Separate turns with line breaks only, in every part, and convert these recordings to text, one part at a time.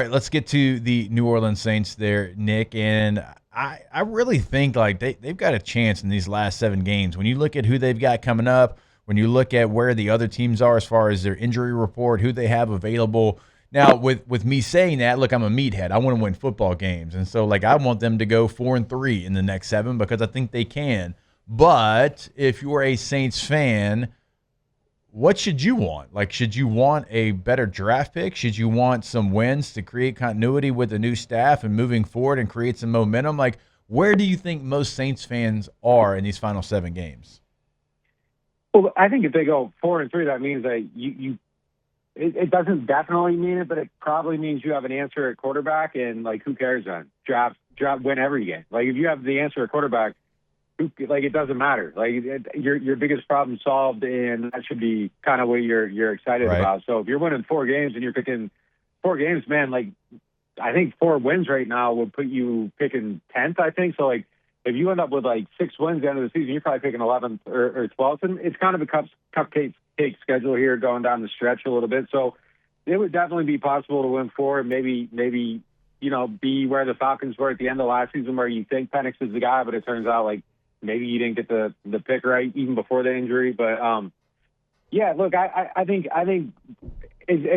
All right, let's get to the New Orleans Saints there, Nick. And I really think like they've got a chance in these last 7 games. When you look at who they've got coming up, when you look at where the other teams are as far as their injury report, who they have available. Now, with me saying that, look, I'm a meathead. I want to win football games. And so, like, I want them to go 4-3 in the next 7 because I think they can. But if you're a Saints fan, what should you want? Like, should you want a better draft pick? Should you want some wins to create continuity with the new staff and moving forward and create some momentum? Like, where do you think most Saints fans are in these final 7 games?
Well, I think if they go 4-3, that means that it doesn't definitely mean it, but it probably means you have an answer at quarterback, and like, who cares then? Draft, win every game. Like, if you have the answer at quarterback, it doesn't matter. Like, your biggest problem solved, and that should be kind of what you're excited about. So if you're winning 4 games and you're picking 4 games, man, like, I think 4 wins right now would put you picking 10th. I think so. Like, if you end up with like 6 wins at the end of the season, you're probably picking 11th or 12th, and it's kind of a cupcake schedule here going down the stretch a little bit. So it would definitely be possible to win 4, and maybe be where the Falcons were at the end of last season, where you think Penix is the guy, but it turns out like maybe you didn't get the pick right even before the injury. But yeah, look, I think as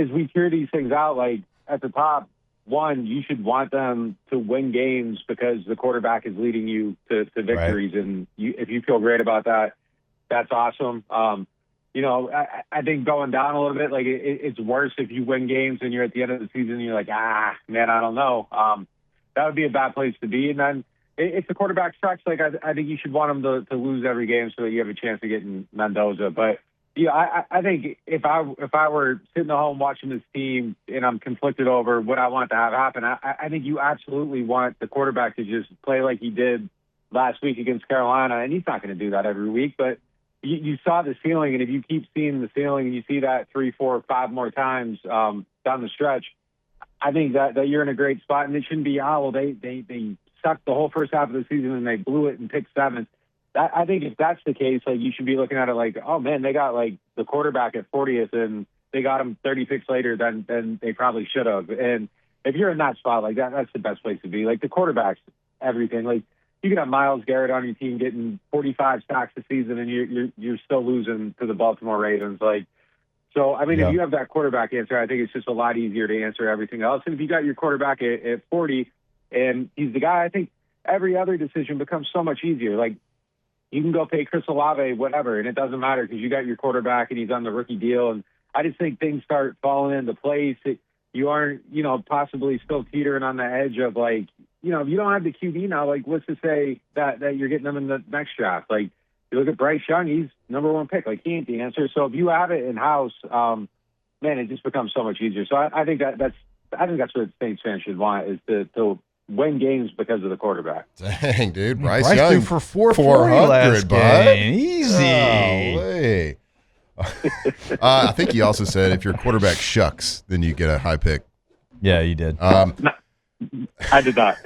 we hear these things out, like at the top, one, you should want them to win games because the quarterback is leading you to victories. Right. And if you feel great about that, that's awesome. I think going down a little bit, like it's worse if you win games and you're at the end of the season and you're like, man, I don't know. That would be a bad place to be. And then if the quarterback sucks, like I think you should want them to lose every game so that you have a chance of getting Mendoza. But yeah, I think if I were sitting at home watching this team and I'm conflicted over what I want to have happen, I think you absolutely want the quarterback to just play like he did last week against Carolina, and he's not going to do that every week. But you saw the ceiling, and if you keep seeing the ceiling and you see that 3, 4, 5 more times down the stretch, I think that you're in a great spot. And it shouldn't be, they sucked the whole first half of the season and they blew it and picked 7th. I think if that's the case, like, you should be looking at it like, oh man, they got like the quarterback at 40th and they got him 30 picks later than they probably should have. And if you're in that spot, like that's the best place to be. Like, the quarterback's everything. Like, you can have Myles Garrett on your team getting 45 sacks a season and you're still losing to the Baltimore Ravens. Like, so, I mean, if you have that quarterback answer, I think it's just a lot easier to answer everything else. And if you got your quarterback at 40 and he's the guy, I think every other decision becomes so much easier. Like, you can go pay Chris Olave, whatever, and it doesn't matter because you got your quarterback and he's on the rookie deal. And I just think things start falling into place. You aren't, possibly still teetering on the edge of, like, if you don't have the QB now, like, what's to say that you're getting them in the next draft? Like, you look at Bryce Young, he's number 1 pick. Like, he ain't the answer. So if you have it in-house, man, it just becomes so much easier. So I think that's what Saints fans should want, is to win games because of the quarterback.
Dang, dude. Bryce Young
threw for 440 last game.
Easy. I think he also said if your quarterback shucks, then you get a high pick.
Yeah, you did.
I did not.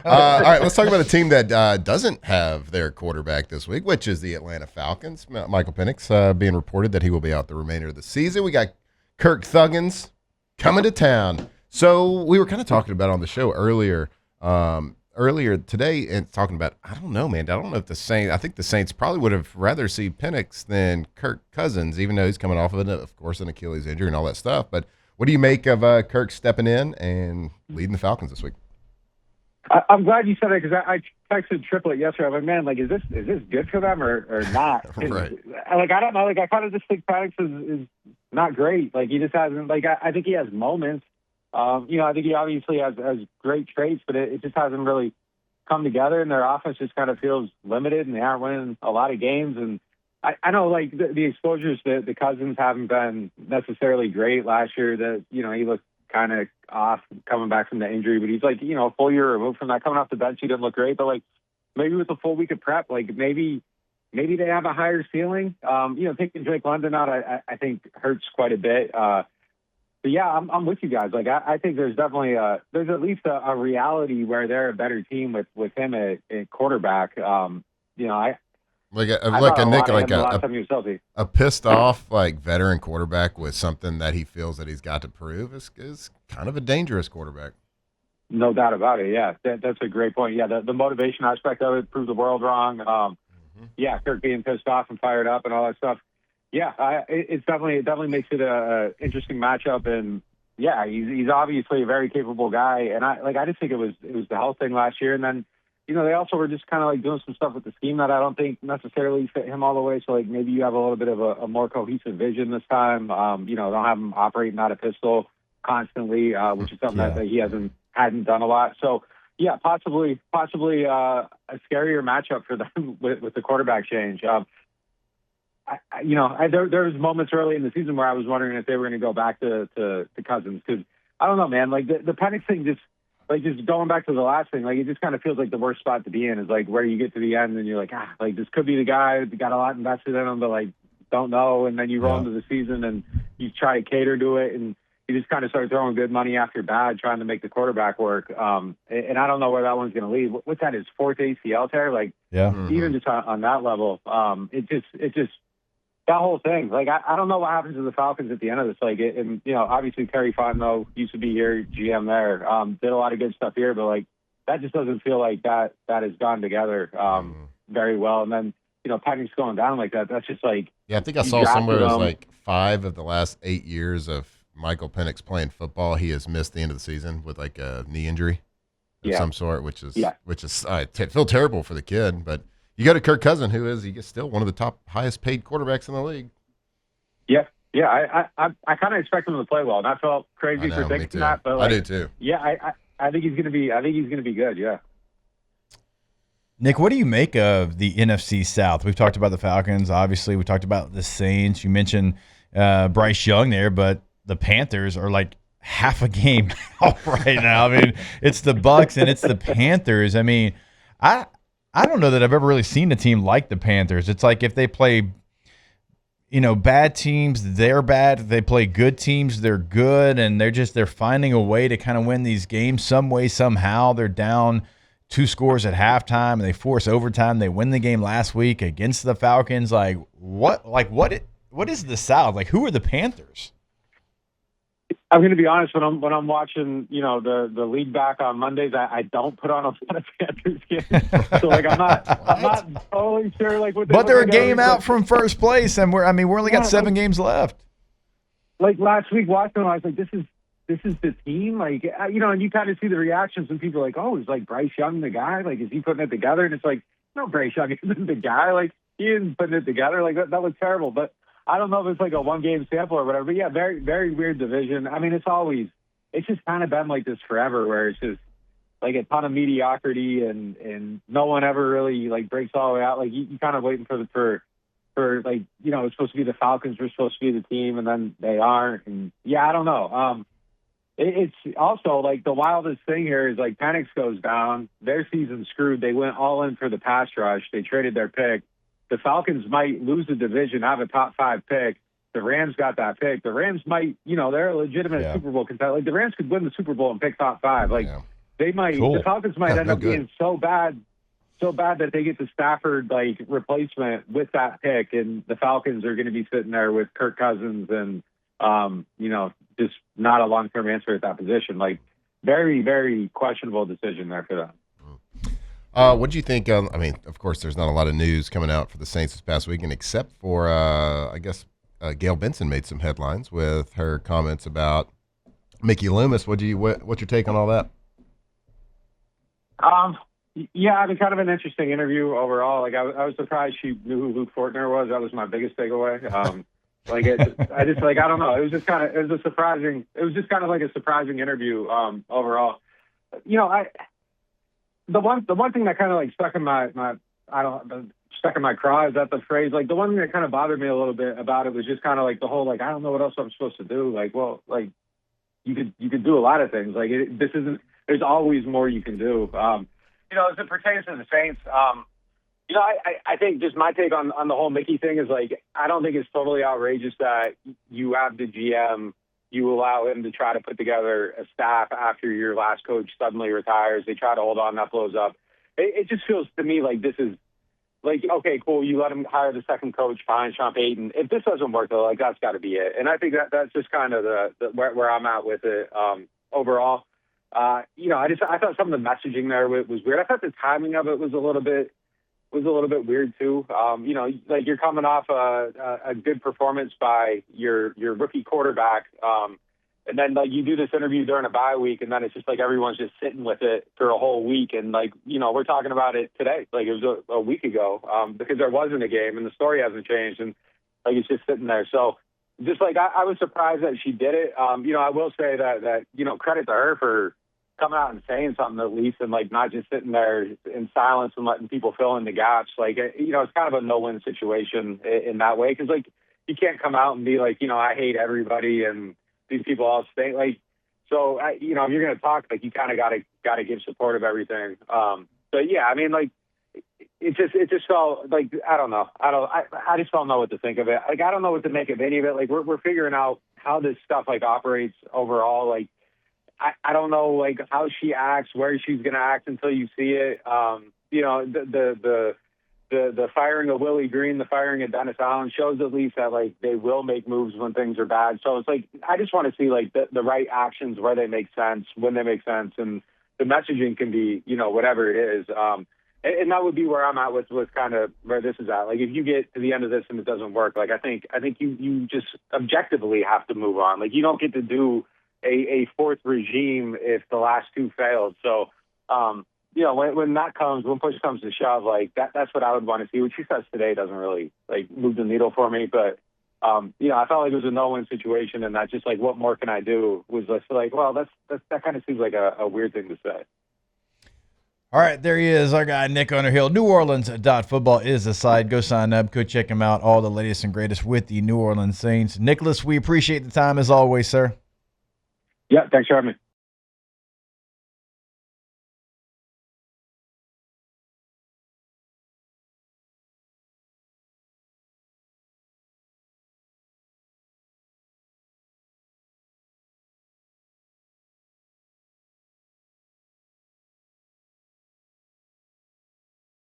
All right, let's talk about a team that doesn't have their quarterback this week, which is the Atlanta Falcons. Michael Penix being reported that he will be out the remainder of the season. We got Kirk Thuggins coming to town. So we were kind of talking about on the show earlier today, and talking about, I don't know, man. I don't know if I think the Saints probably would have rather see Penix than Kirk Cousins, even though he's coming off of course, an Achilles injury and all that stuff. But what do you make of Kirk stepping in and leading the Falcons this week?
I'm glad you said that, because I texted Triplet yesterday. I'm like, man, like, is this good for them or not?
Right.
Like, I don't know. Like, I kind of just think Penix is not great. Like, he just hasn't. Like, I think he has moments. I think he obviously has great traits, but it just hasn't really come together, and their offense just kind of feels limited, and they aren't winning a lot of games. And I know, like, the exposures that the Cousins haven't been necessarily great last year. That, he looked kind of off coming back from the injury, but he's like, a full year removed from that. Coming off the bench, he didn't look great, but like, maybe with a full week of prep, like maybe they have a higher ceiling. Taking Drake London out, I think hurts quite a bit. But yeah, I'm with you guys. Like, I think there's definitely there's at least a reality where they're a better team with him at quarterback.
Like a
I
like
thought
a
a
Nick,
lot of
like
him the last time he was healthy.
a pissed off like veteran quarterback with something that he feels that he's got to prove is kind of a dangerous quarterback.
No doubt about it. Yeah, that's a great point. Yeah, the motivation aspect of it proved the world wrong. Yeah, Kirk being pissed off and fired up and all that stuff. Yeah, it definitely makes it a interesting matchup. And yeah, he's obviously a very capable guy. And I just think it was the health thing last year. And then, they also were just kind of like doing some stuff with the scheme that I don't think necessarily fit him all the way. So like maybe you have a little bit of a more cohesive vision this time. Don't have him operating out a pistol constantly, which is something that he hadn't done a lot. So yeah, possibly a scarier matchup for them with the quarterback change. There was moments early in the season where I was wondering if they were going to go back to Cousins, because I don't know, man. Like the Penix thing, just going back to the last thing, like it just kind of feels like the worst spot to be in is like where you get to the end and you're like, like this could be the guy that got a lot invested in him, but like don't know, and then you roll into the season and you try to cater to it, and you just kind of start throwing good money after bad, trying to make the quarterback work. And I don't know where that one's going to lead. What's that? His fourth ACL tear? Like, even just on that level, it just that whole thing. Like, I don't know what happens to the Falcons at the end of this. Like, and obviously Terry Fontenot used to be here, GM there, did a lot of good stuff here, but like that just doesn't feel like that has gone together very well. And then Penix going down like that. That's just like,
yeah. I think I saw somewhere it was like 5 of the last 8 years of Michael Penix playing football, he has missed the end of the season with like a knee injury of some sort, which is I feel terrible for the kid. But you go to Kirk Cousins, who is still one of the top highest paid quarterbacks in the league.
Yeah. I kind of expect him to play well, and I felt crazy predicting that, but like,
I do too.
Yeah, I think he's gonna be good. Yeah.
Nick, what do you make of the NFC South? We've talked about the Falcons, obviously. We talked about the Saints. You mentioned Bryce Young there, but the Panthers are like half a game out right now. I mean, it's the Bucs and it's the Panthers. I mean, I don't know that I've ever really seen a team like the Panthers. It's like if they play, bad teams, they're bad. If they play good teams, they're good, and they're finding a way to kind of win these games some way, somehow. They're down 2 scores at halftime and they force overtime. They win the game last week against the Falcons. What is the South? Like, who are the Panthers?
I'm going to be honest, when I'm watching, the league back on Mondays, I don't put on a lot of Panthers games. So like I'm not totally sure like what.
But they're a game out from first place, and we're only got 7 games left.
Like last week watching them, I was like, this is the team, like and you kind of see the reactions when people are like, oh, is like Bryce Young the guy? Like, is he putting it together? And it's like, no, Bryce Young isn't the guy. Like, he isn't putting it together. Like that was terrible, but. I don't know if it's like a 1-game sample or whatever, but yeah, very, very weird division. I mean, it's just kind of been like this forever, where it's just like a ton of mediocrity and no one ever really like breaks all the way out. Like you kind of waiting for like, it's supposed to be the Falcons were supposed to be the team, and then they aren't. And yeah, I don't know. It's also like the wildest thing here is like Penix goes down, their season's screwed. They went all in for the pass rush. They traded their pick. The Falcons might lose the division, have a top 5 pick. The Rams got that pick. The Rams might, they're a legitimate Super Bowl contender. Like the Rams could win the Super Bowl and pick top 5. Like they might, the Falcons might end up being so bad that they get the Stafford like replacement with that pick, and the Falcons are going to be sitting there with Kirk Cousins and, just not a long-term answer at that position. Like very, very questionable decision there for them.
What do you think? I mean, of course, there's not a lot of news coming out for the Saints this past weekend, except for, I guess, Gail Benson made some headlines with her comments about Mickey Loomis. What's your take on all that?
Yeah, I mean, kind of an interesting interview overall. Like, I was surprised she knew who Luke Fortner was. That was my biggest takeaway. I don't know. It was just kind of a surprising interview overall. The one thing that kind of like stuck in my craw is that the phrase, like the one thing that kind of bothered me a little bit about it was just kind of like the whole, like, I don't know what else I'm supposed to do. Like, well, like you could do a lot of things. Like there's always more you can do. As it pertains to the Saints, I think just my take on the whole Mickey thing is like, I don't think it's totally outrageous that you have the GM, you allow him to try to put together a staff after your last coach suddenly retires. They try to hold on, that blows up. It just feels to me like this is like, okay, cool, you let him hire the second coach, fine, Sean Payton. If this doesn't work, though, like, that's got to be it. And I think that's just kind of where I'm at with it overall. I thought some of the messaging there was weird. I thought the timing of it was a little bit weird too. Like you're coming off a good performance by your rookie quarterback, and then like you do this interview during a bye week, and then it's just like everyone's just sitting with it for a whole week, and like we're talking about it today, like it was a week ago, because there wasn't a game and the story hasn't changed, and like it's just sitting there. So just like I was surprised that she did it. I will say that credit to her for coming out and saying something at least, and like not just sitting there in silence and letting people fill in the gaps. Like, it's kind of a no-win situation in that way. Cause like, you can't come out and be like, I hate everybody and these people all stay like, so if you're going to talk, like you kind of got to give support of everything. But yeah, I mean, like it just felt like, I don't know. I just don't know what to think of it. Like, I don't know what to make of any of it. Like we're figuring out how this stuff like operates overall. Like, I don't know, like, how she acts, where she's going to act until you see it. The firing of Willie Green, the firing of Dennis Allen shows at least that, like, they will make moves when things are bad. So it's like, I just want to see, like, the right actions where they make sense, when they make sense. And the messaging can be, whatever it is. And that would be where I'm at with kind of where this is at. Like, if you get to the end of this and it doesn't work, like, I think you just objectively have to move on. Like, you don't get to do a fourth regime if the last two failed. So, when push comes to shove, like that's what I would want to see. What she says today doesn't really like move the needle for me. But, I felt like it was a no-win situation, and that's just like, what more can I do? Was just like, well, that kind of seems like a weird thing to say.
All right, there he is, our guy, Nick Underhill. neworleans.football is the site. Go sign up. Go check him out. All the latest and greatest with the New Orleans Saints. Nicholas, we appreciate the time as always, sir.
Yeah, thanks for having me.